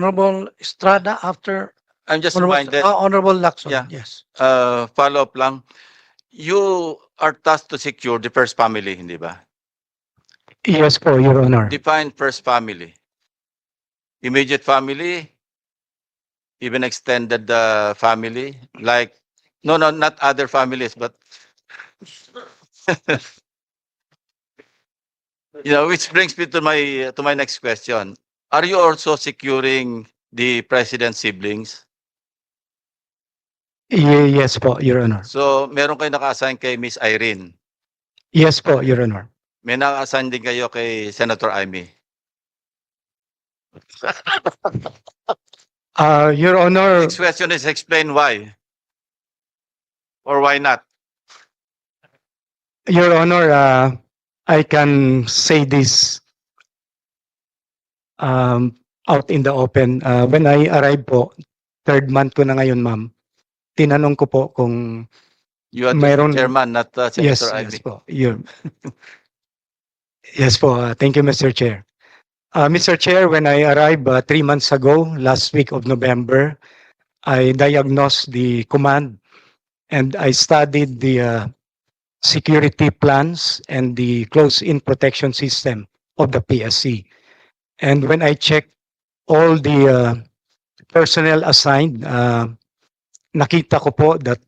Honorable Estrada after I'm just Honorable, reminded, Honorable Lacson. Yeah. Yes. follow-up lang. You are tasked to secure the first family, hindi ba? Yes po, Your Honor. Define first family. Immediate family, even extended family, like, no, not other families, but which brings me to my next question. Are you also securing the president's siblings? Yes po, Your Honor. So, meron kayo naka-assign kay Miss Irene. Yes po, Your Honor. May naka-assign din kayo kay Senator Amy. Your Honor, Next question is explain why. Or why not? Your Honor, I can say this out in the open. When I arrived po, third month ko na ngayon, ma'am. Tinanong ko po kung You are Mayroon- the chairman, not yes, Senator Amy. yes po. Yes po. Thank you, Mr. Chair. Mr. Chair, when I arrived 3 months ago, last week of November, I diagnosed the command and I studied the security plans and the close-in protection system of the PSC. And when I checked all the personnel assigned, nakita ko po that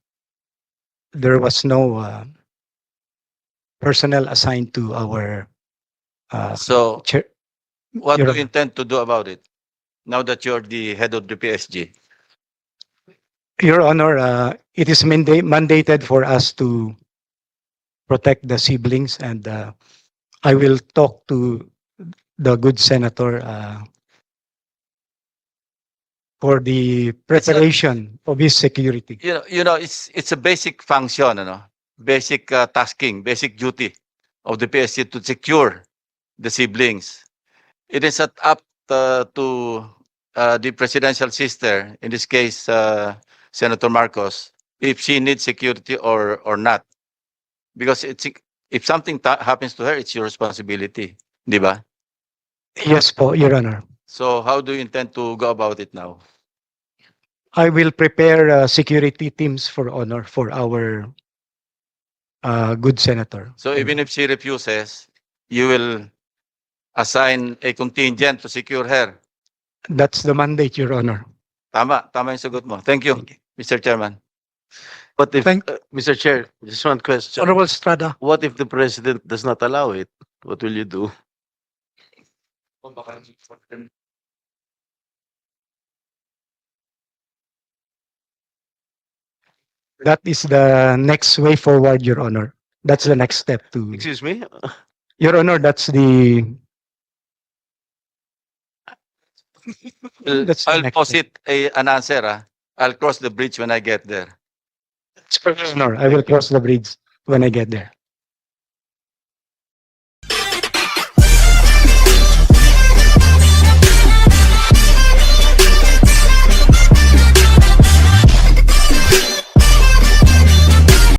there was no personnel assigned to our So, chair. what Your do you intend to do about it? Now that you're the head of the PSG. Your Honor, it is mandated for us to protect the siblings, and I will talk to the good senator for the preparation of his security. It's a basic function, basic tasking, basic duty of the PSG to secure the siblings. It is up to the presidential sister, in this case, Senator Marcos, if she needs security or not. Because if something happens to her, it's your responsibility, di ba? Yes po, Your Honor. So how do you intend to go about it now? I will prepare security teams for honor for our good senator. So even if she refuses, you will assign a contingent to secure her. That's the mandate, Your Honor. Tama yung sagot mo. Thank you, Mr. Chairman. But if, Thank- Mr. Chair, just one question. Honorable Estrada. What if the president does not allow it? What will you do? That is the next way forward, Your Honor. That's the next step to, Excuse me? Your Honor, that's the, That's the I'll next posit an answer. I'll cross the bridge when I get there. Your Honor, I will cross the bridge when I get there.